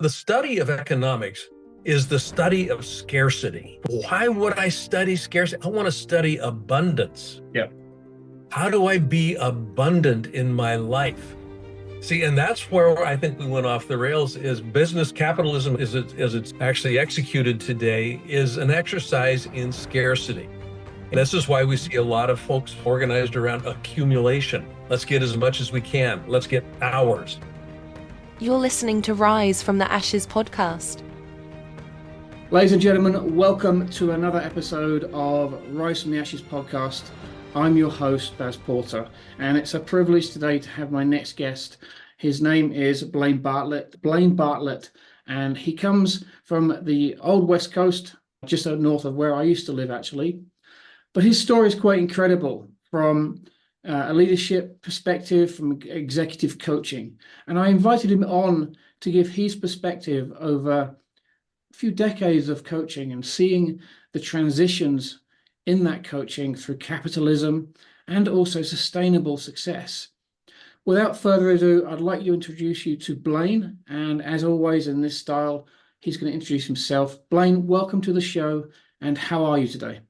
The study of economics is the study of scarcity. Why would I study scarcity? I want to study abundance. Yeah. How do I be abundant in my life? See, and that's where I think we went off the rails is business capitalism as it's actually executed today is an exercise in scarcity. And this is why we see a lot of folks organized around accumulation. Let's get as much as we can. Let's get ours. You're listening to Rise from the Ashes podcast. Ladies and gentlemen, welcome to another episode of Rise from the Ashes podcast. I'm your host, Baz Porter, and it's a privilege today to have my next guest. His name is Blaine Bartlett. Blaine Bartlett, and he comes from the old West Coast, just north of where I used to live, actually. But his story is quite incredible from a leadership perspective, from executive coaching. And I invited him on to give his perspective over a few decades of coaching and seeing the transitions in that coaching through capitalism and also sustainable success. Without further ado, I'd like to introduce you to Blaine. And as always in this style, he's going to introduce himself. Blaine, welcome to the show. And how are you today?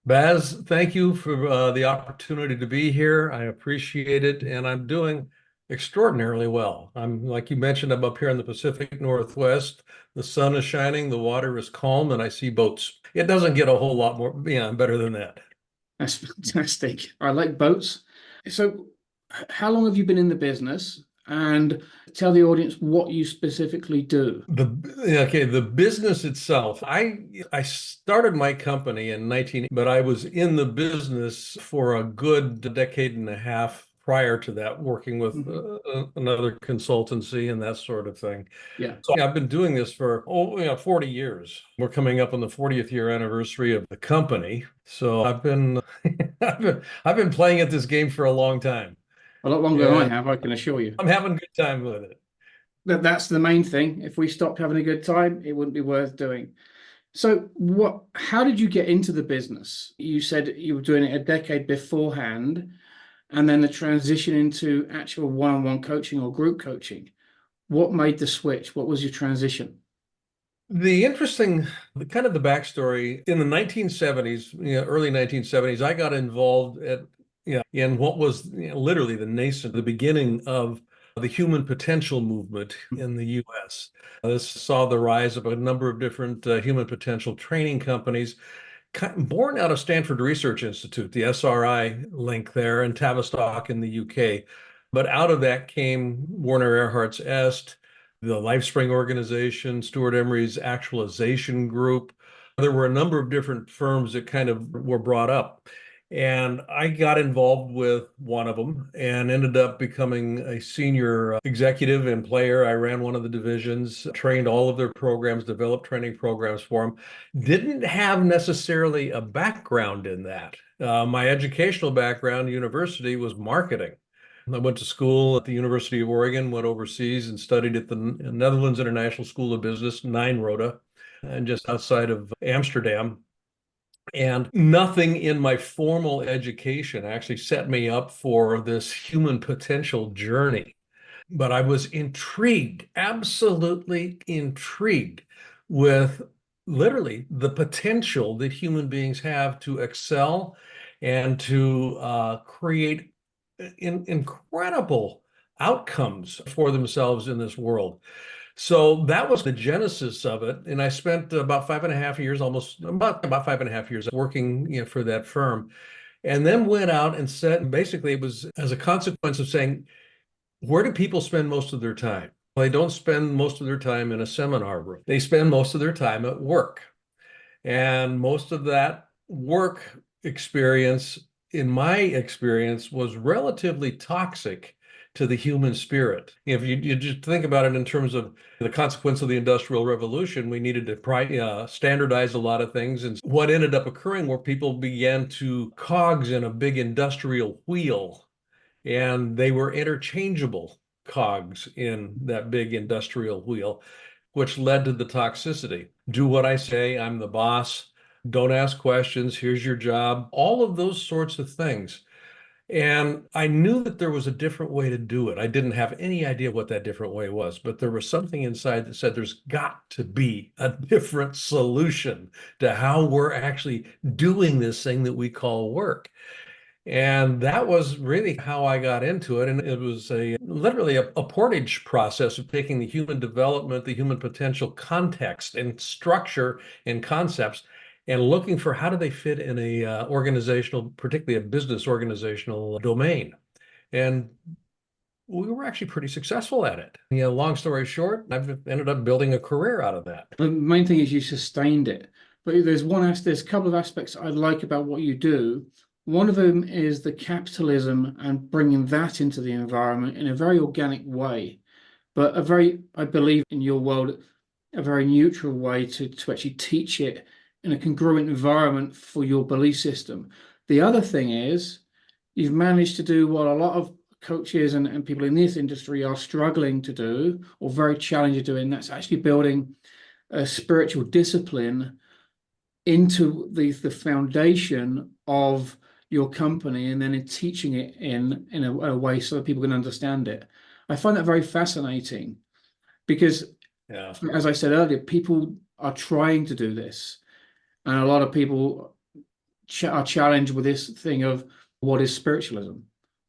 Baz, thank you for the opportunity to be here. I appreciate it, and I'm doing extraordinarily well. I'm, like you mentioned, I'm up here in the Pacific Northwest. The sun is shining, the water is calm, and I see boats. It doesn't get a whole lot more, better than that. That's fantastic. I like boats. So how long have you been in the business? And tell the audience what you specifically do. The business itself. I started my company in but I was in the business for a good decade and a half prior to that, working with another consultancy and that sort of thing. Yeah. So I've been doing this for 40 years. We're coming up on the 40th year anniversary of the company. So I've been I've been playing at this game for a long time. A lot longer than I have, I can assure you. I'm having a good time with it. That's the main thing. If we stopped having a good time, it wouldn't be worth doing. So how did you get into the business? You said you were doing it a decade beforehand, and then the transition into actual one-on-one coaching or group coaching. What made the switch? What was your transition? The backstory in the 1970s, early 1970s, I got involved in what was literally the beginning of the human potential movement in the U.S. This saw the rise of a number of different human potential training companies, born out of Stanford Research Institute, the SRI link there, and Tavistock in the UK. But out of that came Werner Erhard's EST, the LifeSpring organization, Stuart Emery's Actualization Group. There were a number of different firms that kind of were brought up. And I got involved with one of them and ended up becoming a senior executive and player. I ran one of the divisions, trained all of their programs, developed training programs for them. Didn't have necessarily a background in that. My educational background, university, was marketing. I went to school at the University of Oregon, went overseas and studied at the Netherlands International School of Business, Nijrode, and just outside of Amsterdam. And nothing in my formal education actually set me up for this human potential journey. But I was intrigued, absolutely intrigued with literally the potential that human beings have to excel and to create incredible outcomes for themselves in this world. So that was the genesis of it. And I spent about 5.5 years, almost about 5.5 years working, for that firm, and then went out and said, basically, it was as a consequence of saying, where do people spend most of their time? Well, they don't spend most of their time in a seminar room. They spend most of their time at work. And most of that work experience, in my experience, was relatively toxic to the human spirit. If you just think about it in terms of the consequence of the Industrial Revolution, we needed to standardize a lot of things. And what ended up occurring were people began to cogs in a big industrial wheel, and they were interchangeable cogs in that big industrial wheel, which led to the toxicity. Do what I say, I'm the boss. Don't ask questions. Here's your job. All of those sorts of things. And I knew that there was a different way to do it. I didn't have any idea what that different way was, but there was something inside that said there's got to be a different solution to how we're actually doing this thing that we call work. And that was really how I got into it. And it was literally a portage process of taking the human development, the human potential context and structure and concepts and looking for how do they fit in a organizational, particularly a business organizational domain. And we were actually pretty successful at it. Long story short, I've ended up building a career out of that. The main thing is you sustained it. But there's a couple of aspects I like about what you do. One of them is the capitalism and bringing that into the environment in a very organic way, but I believe in your world, a very neutral way to actually teach it in a congruent environment for your belief system. The other thing is you've managed to do what a lot of coaches and people in this industry are struggling to do or very challenging to do, and that's actually building a spiritual discipline into the foundation of your company and then in teaching it in a way so that people can understand it. I find that very fascinating because, as I said earlier, people are trying to do this, and a lot of people are challenged with this thing of what is spiritualism,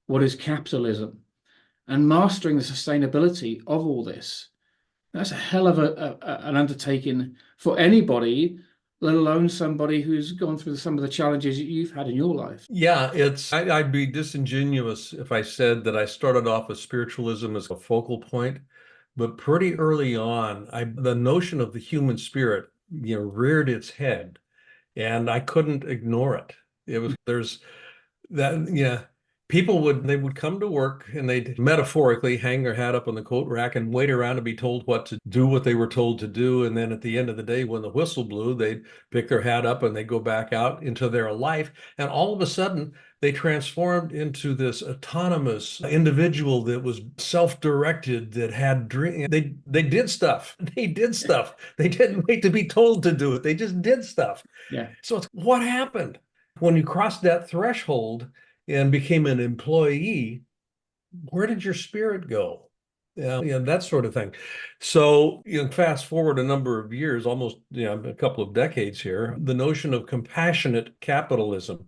what is capitalism, and mastering the sustainability of all this. That's a hell of an undertaking for anybody, let alone somebody who's gone through some of the challenges you've had in your life. Yeah, I'd be disingenuous if I said that I started off with spiritualism as a focal point, but pretty early on, the notion of the human spirit, reared its head, and I couldn't ignore it. There's that, they would come to work and they'd metaphorically hang their hat up on the coat rack and wait around to be told what to do, what they were told to do. And then at the end of the day, when the whistle blew, they'd pick their hat up and they'd go back out into their life. And all of a sudden, they transformed into this autonomous individual that was self-directed, that had dreams. They did stuff. They did stuff. They didn't wait to be told to do it. They just did stuff. Yeah. So what happened? When you crossed that threshold and became an employee, where did your spirit go? That sort of thing. So, fast forward a number of years, almost, a couple of decades here, the notion of compassionate capitalism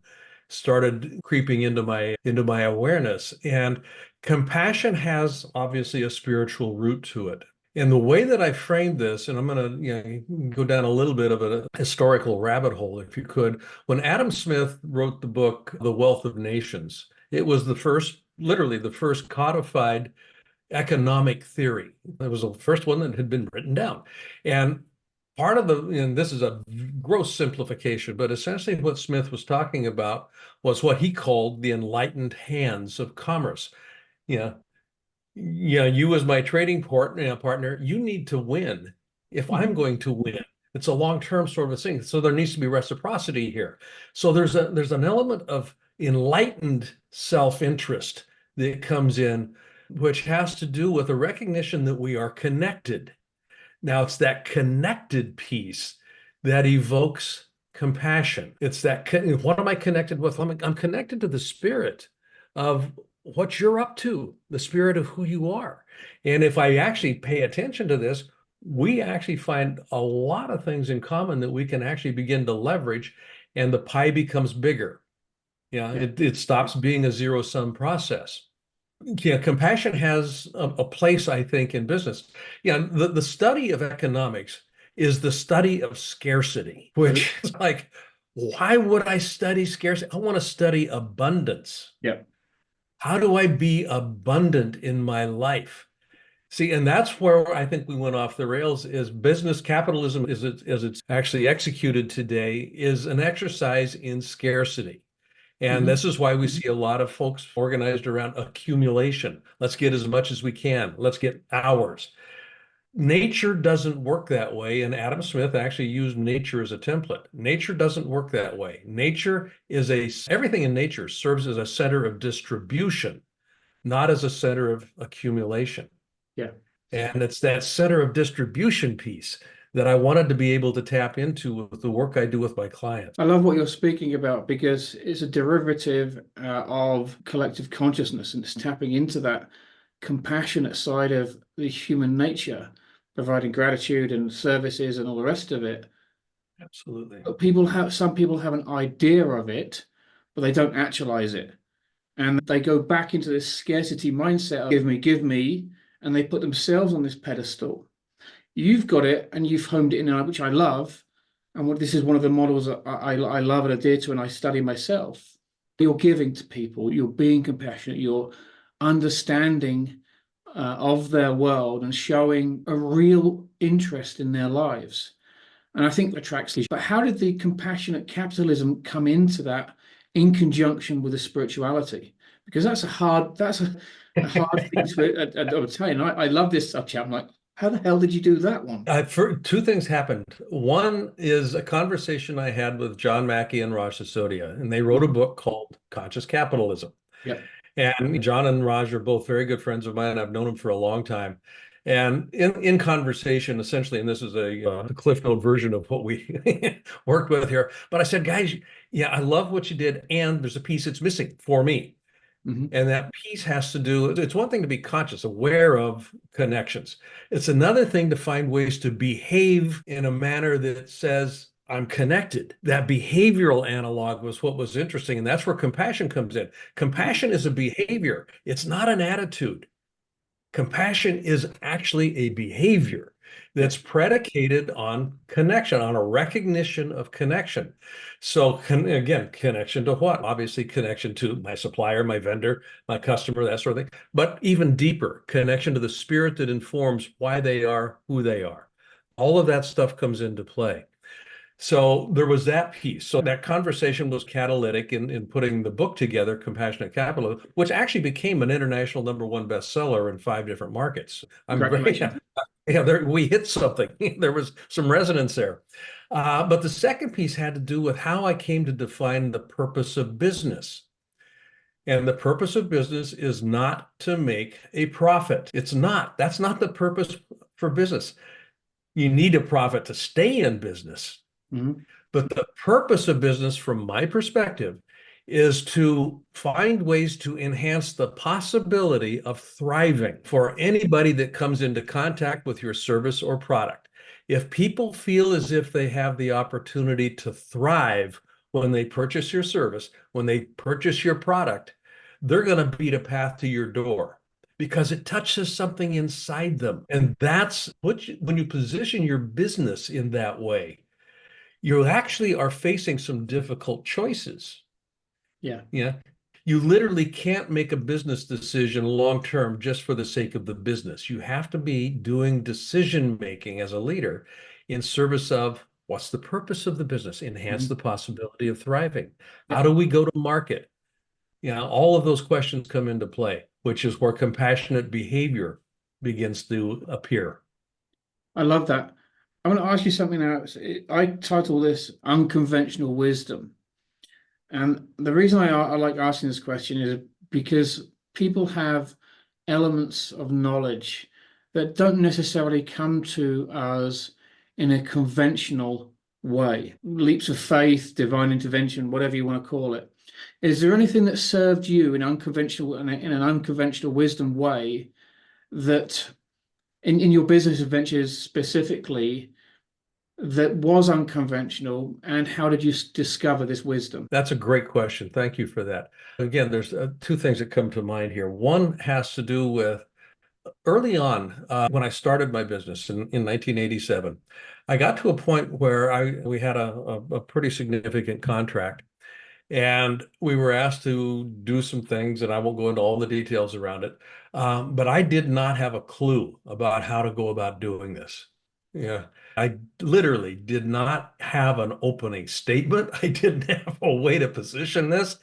started creeping into my awareness. And compassion has obviously a spiritual root to it. And the way that I framed this, and I'm going to go down a little bit of a historical rabbit hole, if you could. When Adam Smith wrote the book, The Wealth of Nations, it was literally the first codified economic theory. It was the first one that had been written down. And part of and this is a gross simplification, but essentially what Smith was talking about was what he called the enlightened hands of commerce. You as my trading partner, you need to win if I'm going to win. It's a long-term sort of a thing. So there needs to be reciprocity here. So there's an element of enlightened self-interest that comes in, which has to do with a recognition that we are connected. Now, it's that connected piece that evokes compassion. It's that, what am I connected with? I'm connected to the spirit of what you're up to, the spirit of who you are. And if I actually pay attention to this, we actually find a lot of things in common that we can actually begin to leverage, and the pie becomes bigger. It stops being a zero-sum process. Compassion has a place, I think, in business. The study of economics is the study of scarcity, which is like, why would I study scarcity? I want to study abundance. Yeah. How do I be abundant in my life? See, and that's where I think we went off the rails. Is business capitalism, as it's actually executed today, is an exercise in scarcity. And this is why we see a lot of folks organized around accumulation. Let's get as much as we can. Let's get ours. Nature doesn't work that way. And Adam Smith actually used nature as a template. Nature doesn't work that way. Everything in nature serves as a center of distribution, not as a center of accumulation. Yeah. And it's that center of distribution piece that I wanted to be able to tap into with the work I do with my clients. I love what you're speaking about because it's a derivative of collective consciousness, and it's tapping into that compassionate side of the human nature, providing gratitude and services and all the rest of it. Absolutely. But some people have an idea of it, but they don't actualize it. And they go back into this scarcity mindset of give me, and they put themselves on this pedestal. You've got it and you've homed it in, which I love. And this is one of the models that I love and adhere to and I study myself. You're giving to people, you're being compassionate, you're understanding of their world and showing a real interest in their lives. And I think that attracts these. But how did the compassionate capitalism come into that in conjunction with the spirituality? Because that's a hard thing to obtain. I love this subject. I'm like, how the hell did you do that one? Two things happened. One is a conversation I had with John Mackey and Raj Sisodia, and they wrote a book called Conscious Capitalism. Yeah. And John and Raj are both very good friends of mine. I've known them for a long time. And in conversation, essentially, and this is a Cliff Note version of what we worked with here, but I said, guys, yeah, I love what you did, and there's a piece that's missing for me. Mm-hmm. And that piece has to do, it's one thing to be conscious, aware of connections. It's another thing to find ways to behave in a manner that says, I'm connected. That behavioral analog was what was interesting. And that's where compassion comes in. Compassion is a behavior. It's not an attitude. Compassion is actually a behavior that's predicated on connection, on a recognition of connection. So again, connection to what? Obviously, connection to my supplier, my vendor, my customer, that sort of thing. But even deeper, connection to the spirit that informs why they are who they are. All of that stuff comes into play. So there was that piece. So that conversation was catalytic in putting the book together, Compassionate Capitalism, which actually became an international #1 bestseller in 5 different markets. Congratulations. We hit something. There was some resonance there. But the second piece had to do with how I came to define the purpose of business. And the purpose of business is not to make a profit. It's not. That's not the purpose for business. You need a profit to stay in business. Mm-hmm. But the purpose of business, from my perspective, is to find ways to enhance the possibility of thriving for anybody that comes into contact with your service or product. If people feel as if they have the opportunity to thrive when they purchase your service, when they purchase your product, they're going to beat a path to your door because it touches something inside them. And that's when you position your business in that way, you actually are facing some difficult choices. Yeah. Yeah. You literally can't make a business decision long term just for the sake of the business. You have to be doing decision making as a leader in service of what's the purpose of the business? Enhance the possibility of thriving. How do we go to market? All of those questions come into play, which is where compassionate behavior begins to appear. I love that. I'm going to ask you something now. I title this Unconventional Wisdom. And the reason I like asking this question is because people have elements of knowledge that don't necessarily come to us in a conventional way. Leaps of faith, divine intervention, whatever you want to call it. Is there anything that served you in an unconventional wisdom way that in your business adventures specifically that was unconventional, and how did you discover this wisdom? That's a great question. Thank you for that. Again, there's 2 things that come to mind here. One has to do with early on when I started my business in 1987. I got to a point where we had a pretty significant contract, and we were asked to do some things, and I won't go into all the details around it. But I did not have a clue about how to go about doing this. Yeah, I literally did not have an opening statement. I didn't have a way to position this.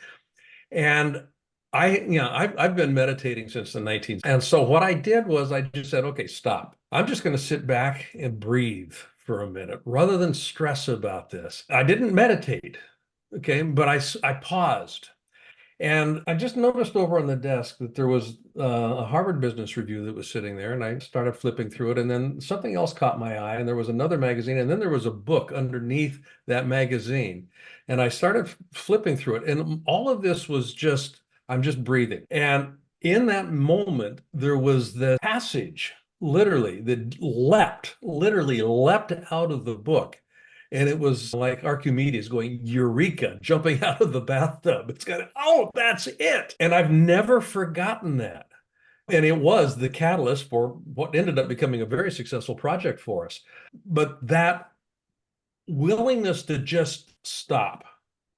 And I've been meditating since the 19th. And so what I did was I just said, okay, stop. I'm just going to sit back and breathe for a minute rather than stress about this. I didn't meditate. Okay. But I paused And I just noticed over on the desk that there was a Harvard Business Review that was sitting there, and I started flipping through it. And then something else caught my eye, and there was another magazine, and then there was a book underneath that magazine. And I started flipping through it, and all of this was just, I'm just breathing. And in that moment, there was the passage, literally, that literally leapt out of the book. And it was like Archimedes going, Eureka, jumping out of the bathtub. It's kind of, oh, that's it. And I've never forgotten that. And it was the catalyst for what ended up becoming a very successful project for us. But that willingness to just stop,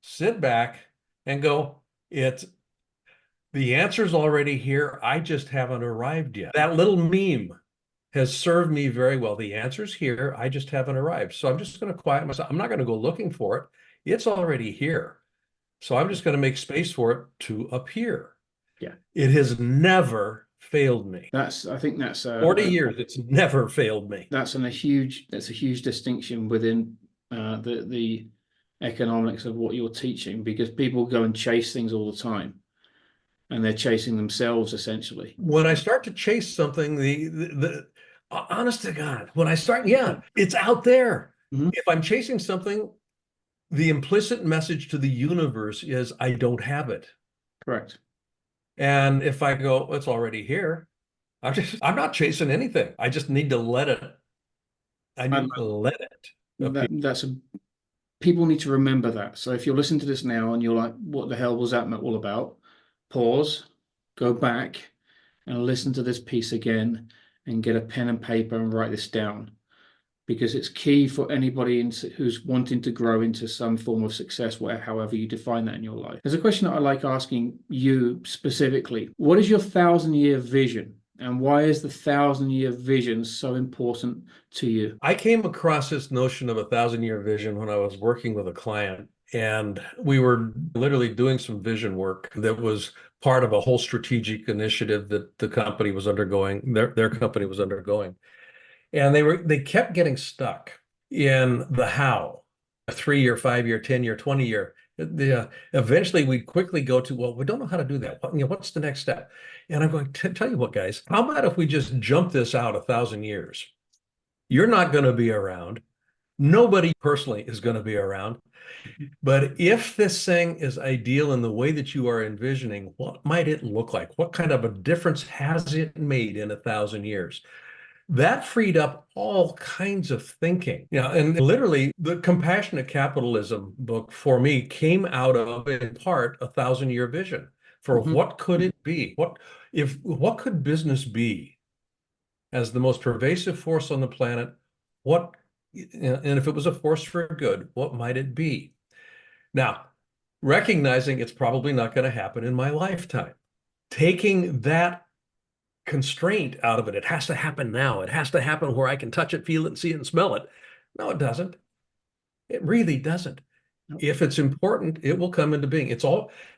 sit back, and go, it's the answer's already here. I just haven't arrived yet. That little meme has served me very well. The answer's here. I just haven't arrived. So I'm just going to quiet myself. I'm not going to go looking for it. It's already here. So I'm just going to make space for it to appear. Yeah. It has never failed me. I think that's 40 years. It's never failed me. That's a huge distinction within the economics of what you're teaching, because people go and chase things all the time. And they're chasing themselves, essentially. When I start to chase something, the honest to God, when I start, it's out there. Mm-hmm. If I'm chasing something, the implicit message to the universe is I don't have it. Correct. And if I go, it's already here, I'm not chasing anything. I just need to let it. I need to let it. People need to remember that. So if you're listening to this now and you're like, what the hell was that all about? Pause, go back and listen to this piece again and get a pen and paper and write this down, because it's key for anybody who's wanting to grow into some form of success, however you define that in your life. There's a question that I like asking you specifically. What is your 1,000-year vision? And why is the 1,000-year vision so important to you? I came across this notion of a 1,000-year vision when I was working with a client. And we were literally doing some vision work that was part of a whole strategic initiative that the company was undergoing, their company was undergoing. And they kept getting stuck in the how, a 3-year, 5-year, 10-year, 20-year. Eventually we quickly go to, well, we don't know how to do that. What's the next step? And I'm going to tell you what, guys, how about if we just jump this out 1,000 years? You're not going to be around. Nobody personally is going to be around. But if this thing is ideal in the way that you are envisioning, what might it look like? What kind of a difference has it made in 1,000 years? That freed up all kinds of thinking. And literally the Compassionate Capitalism book for me came out of, in part, a 1,000-year vision for what could it be? What could business be as the most pervasive force on the planet? And if it was a force for good, what might it be? Now, recognizing it's probably not going to happen in my lifetime, taking that constraint out of it, it has to happen now. It has to happen where I can touch it, feel it, see it, and smell it. No, it doesn't. It really doesn't. If it's important, it will come into being.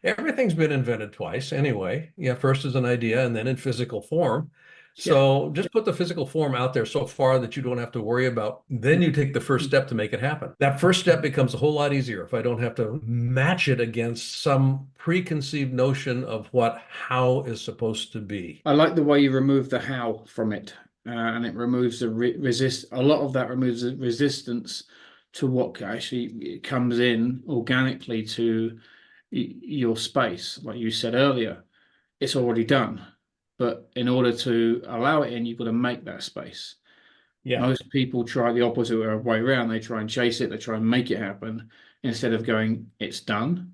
Everything's been invented twice anyway. First as an idea and then in physical form. So just put the physical form out there so far that you don't have to worry about. Then you take the first step to make it happen. That first step becomes a whole lot easier if I don't have to match it against some preconceived notion of what how is supposed to be. I like the way you remove the how from it, and it removes the a lot of that removes the resistance to what actually comes in organically to your space. Like you said earlier, it's already done. But in order to allow it in, you've got to make that space. Yeah. Most people try the opposite way around. They try and chase it. They try and make it happen instead of going, it's done.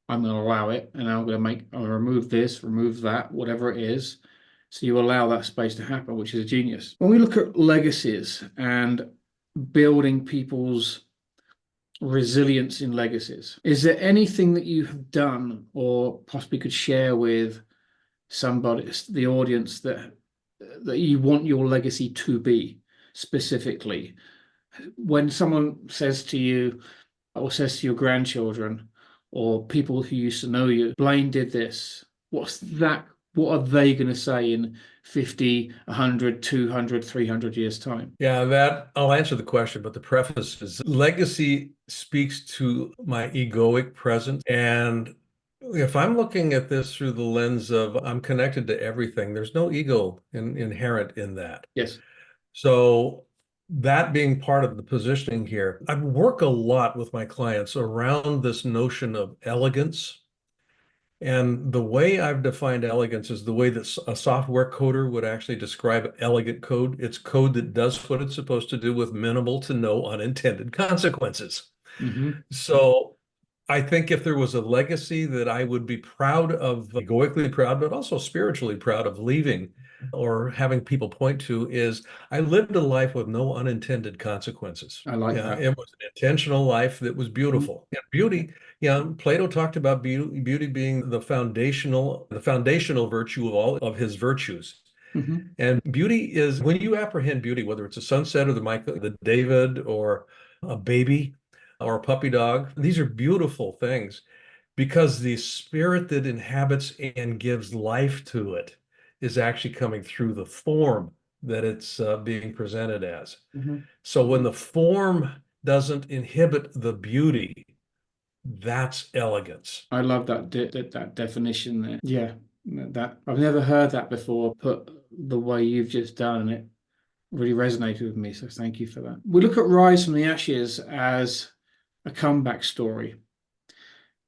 I'm going to allow it. And I'm going to remove this, remove that, whatever it is. So you allow that space to happen, which is a genius. When we look at legacies and building people's resilience in legacies, is there anything that you have done or possibly could share with somebody, the audience, that you want your legacy to be specifically? When someone says to you or says to your grandchildren or people who used to know you, Blaine did this, what are they going to say in 50, 100, 200, 300 years time? I'll answer the question, but the preface is legacy speaks to my egoic presence, and if I'm looking at this through the lens of I'm connected to everything, there's no ego inherent in that. Yes. So that being part of the positioning here, I work a lot with my clients around this notion of elegance. And the way I've defined elegance is the way that a software coder would actually describe elegant code. It's code that does what it's supposed to do with minimal to no unintended consequences. Hmm. So I think if there was a legacy that I would be proud of, egoically proud, but also spiritually proud of leaving or having people point to, is I lived a life with no unintended consequences. I like Yeah, that. it was an intentional life that was Mhm. beautiful. And beauty, Plato talked about beauty being the foundational virtue of all of his virtues. Mhm. And beauty is when you apprehend beauty, whether it's a sunset or the David or a baby or a puppy dog, these are beautiful things because the spirit that inhabits and gives life to it is actually coming through the form that it's being presented as. Mhm. So when the form doesn't inhibit the beauty, that's elegance. I love that definition there. Yeah, that I've never heard that before, put the way you've just done, and it really resonated with me. So thank you for that. We look at Rise from the Ashes as a comeback story.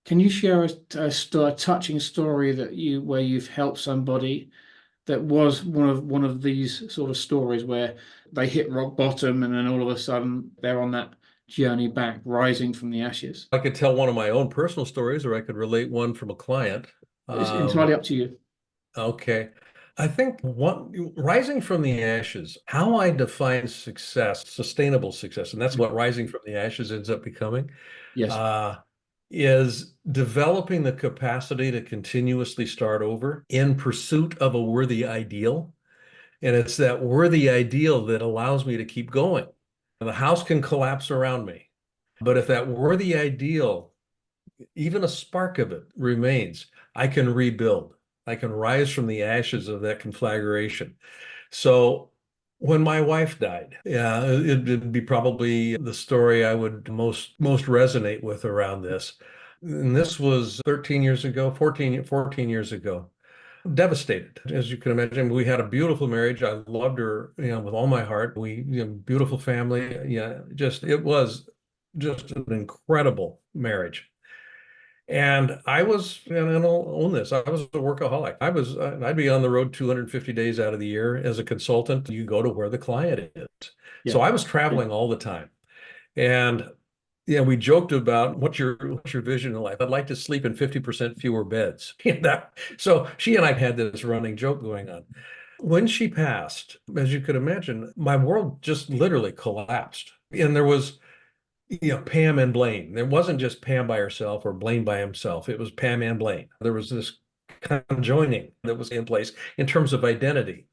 Can you share a touching story that where you've helped somebody that was one of these sort of stories where they hit rock bottom and then all of a sudden they're on that journey back, rising from the ashes? I could tell one of my own personal stories, or I could relate one from a client. It's Um, entirely up to you. Okay. I think rising from the ashes, how I define success, sustainable success, and that's what rising from the ashes ends up becoming, Yes. uh, is developing the capacity to continuously start over in pursuit of a worthy ideal. And it's that worthy ideal that allows me to keep going. The house can collapse around me, but if that worthy ideal, even a spark of it remains, I can rebuild. I can rise from the ashes of that conflagration. So when my wife died, yeah, it'd be probably the story I would most resonate with around this. And this was 13 years ago, 14 years ago. Devastated, as you can imagine. We had a beautiful marriage. I loved her, with all my heart. Beautiful family. Yeah, it was just an incredible marriage. And I was, and I'll own this, I was a workaholic. I'd be on the road 250 days out of the year as a consultant. You go to where the client is. Yeah. So I was traveling all the time. And yeah, we joked about what's your vision in life? I'd like to sleep in 50% fewer beds. So she and I had this running joke going on. When she passed, as you could imagine, my world just literally collapsed. And there was Pam and Blaine. It wasn't just Pam by herself or Blaine by himself. It was Pam and Blaine. There was this conjoining that was in place in terms of identity.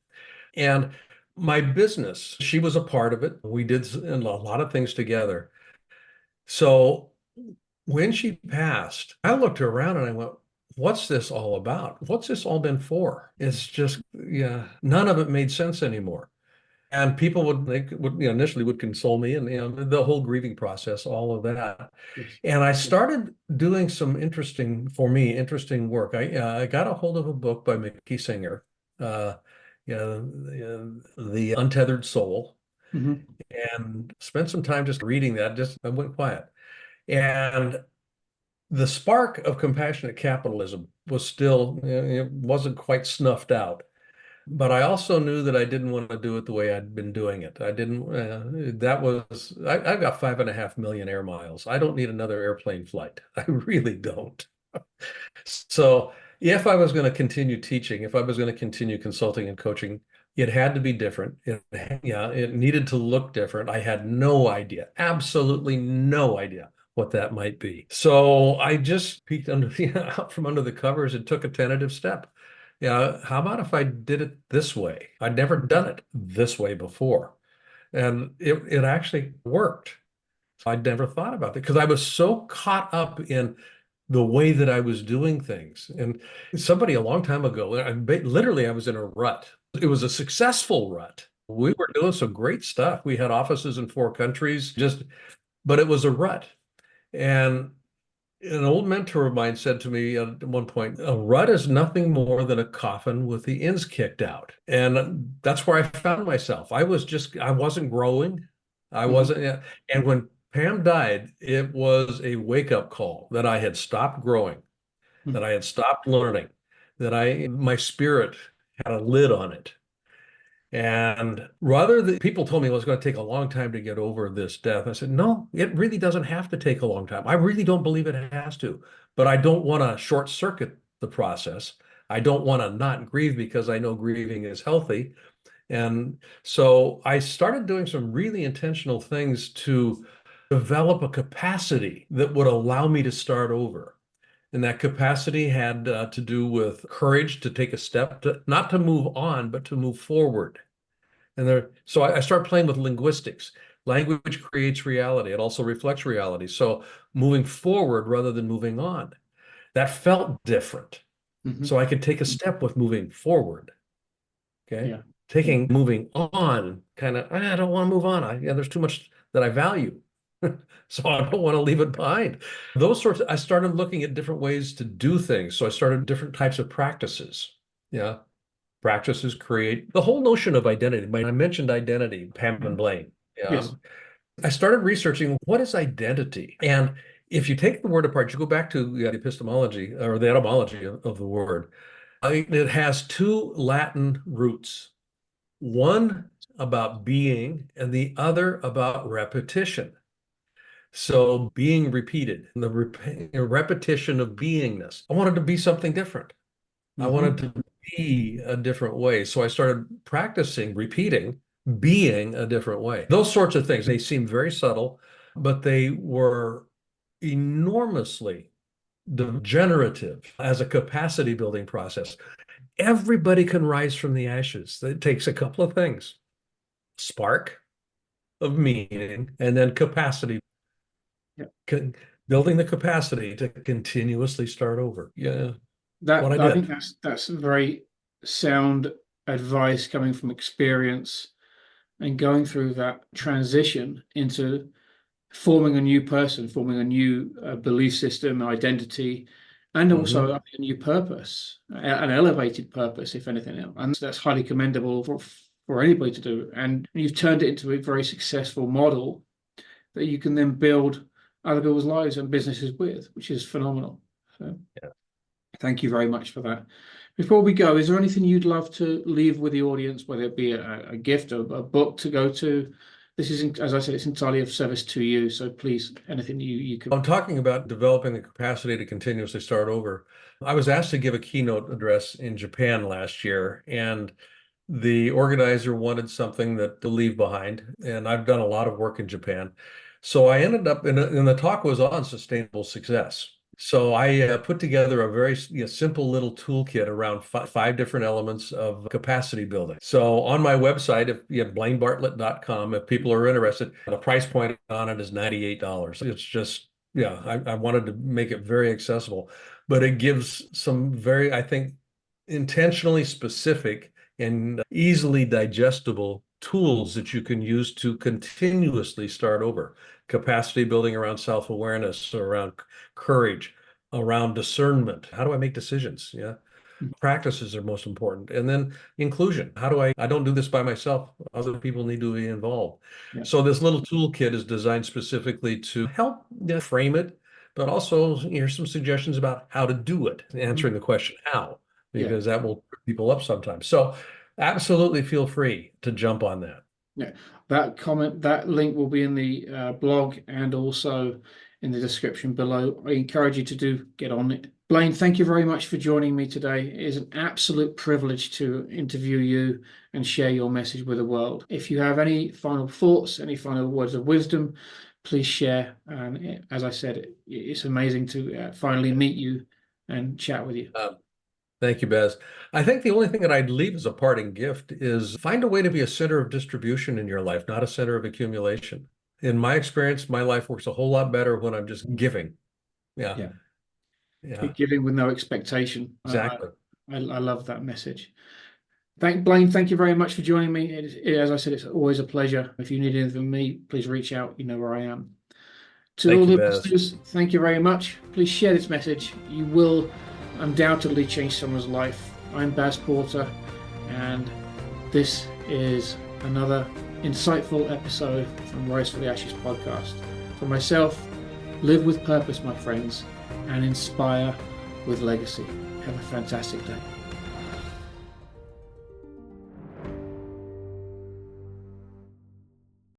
And my business, she was a part of it. We did a lot of things together. So when she passed, I looked around and I went, what's this all about? What's this all been for? It's just, yeah, none of it made sense anymore. And people initially would console me and the whole grieving process, all of that. Yes. And I Yes. started doing some interesting work. I got a hold of a book by Mickey Singer, uh, The Untethered Soul, Hmm. and spent some time just reading that. Just I went quiet. And the spark of compassionate capitalism was still, it wasn't quite snuffed out. But I also knew that I didn't want to do it the way I'd been doing it. I didn't, I've got 5.5 million air miles. I don't need another airplane flight. I really don't. So if I was going to continue teaching, if I was going to continue consulting and coaching, it had to be different. It needed to look different. I had no idea, absolutely no idea what that might be. So I just peeked out from under the covers and took a tentative step. Yeah, how about if I did it this way? I'd never done it this way before. And it actually worked. So I'd never thought about it because I was so caught up in the way that I was doing things. And somebody a long time ago, literally, I was in a rut. It was a successful rut. We were doing some great stuff. We had offices in 4 countries, but it was a rut. And An old mentor of mine said to me at one point, a rut is nothing more than a coffin with the ends kicked out. And that's where I found myself. I wasn't growing. I Mhm. wasn't, yeah. And when Pam died, it was a wake-up call that I had stopped growing, that Mhm. I had stopped learning, my spirit had a lid on it. And rather than people told me it was going to take a long time to get over this death, I said, no, it really doesn't have to take a long time. I really don't believe it has to, but I don't want to short circuit the process. I don't want to not grieve because I know grieving is healthy. And so I started doing some really intentional things to develop a capacity that would allow me to start over. And that capacity had to do with courage to take a step, not to move on, but to move forward. So I started playing with linguistics. Language creates reality. It also reflects reality. So moving forward rather than moving on, that felt different. Mhm. So I could take a step with moving forward. Okay. Yeah. Moving on, kind of, I don't want to move on. There's too much that I value. So I don't want to leave it behind. I started looking at different ways to do things. So I started different types of practices. Yeah. Practices create the whole notion of identity. I mentioned identity, Pam and Mhm. Blaine. Yes. I started researching what is identity. And if you take the word apart, you go back to the epistemology or the etymology of the word, it has two Latin roots, one about being and the other about repetition. So being repeated, repetition of beingness. I wanted to be something different. I wanted Mhm. to be a different way. So I started practicing repeating being a different way. Those sorts of things, they seem very subtle, but they were enormously generative as a capacity building process. Everybody can rise from the ashes. It takes a couple of things: spark of meaning, and then capacity, Yeah. building the capacity to continuously start over. Yeah, what I I did. think that's very sound advice coming from experience and going through that transition into forming a new person, forming a new belief system, identity, and Mhm. also a new purpose, an elevated purpose, if anything else. And that's highly commendable for anybody to do. And you've turned it into a very successful model that you can then build other people's lives and businesses with, which is phenomenal. So thank you very much for that. Before we go, is there anything you'd love to leave with the audience, whether it be a gift or a book to go to? This is, as I said, it's entirely of service to you. So please, anything you can. I'm talking about developing the capacity to continuously start over. I was asked to give a keynote address in Japan last year, and the organizer wanted something to leave behind. And I've done a lot of work in Japan. So I ended up and the talk was on sustainable success. So I put together a very simple little toolkit around five different elements of capacity building. So on my website, if you have blainebartlett.com, if people are interested, the price point on it is $98. It's just, yeah, I wanted to make it very accessible, but it gives some very, I think, intentionally specific and easily digestible tools that you can use to continuously start over. Capacity building around self-awareness, around courage, around discernment. How do I make decisions? Yeah. Practices are most important. And then inclusion. I don't do this by myself. Other people need to be involved. Yeah. So this little toolkit is designed specifically to help frame it, but also here's some suggestions about how to do it, answering the question how, Yeah. because that will trip people up sometimes. So absolutely feel free to jump on that. Yeah. That link will be in the blog and also in the description below. I encourage you to do get on it. Blaine, thank you very much for joining me today. It is an absolute privilege to interview you and share your message with the world. If you have any final thoughts, any final words of wisdom, please share. And as I said, it's amazing to finally meet you and chat with you. Thank you, Bez. I think the only thing that I'd leave as a parting gift is find a way to be a center of distribution in your life, not a center of accumulation. In my experience, my life works a whole lot better when I'm just giving. Yeah, Yeah. yeah, Giving with no expectation. exactly. I love that message. Blaine, thank you very much for joining me. As I said, it's always a pleasure. If you need anything from me, please reach out. You know where I am. To all the Baz. listeners, thank you very much. Please share this message. You will undoubtedly change someone's life. I'm Baz Porter, and this is another insightful episode from Rise from the Ashes podcast. For myself, live with purpose, my friends, and inspire with legacy. Have a fantastic day.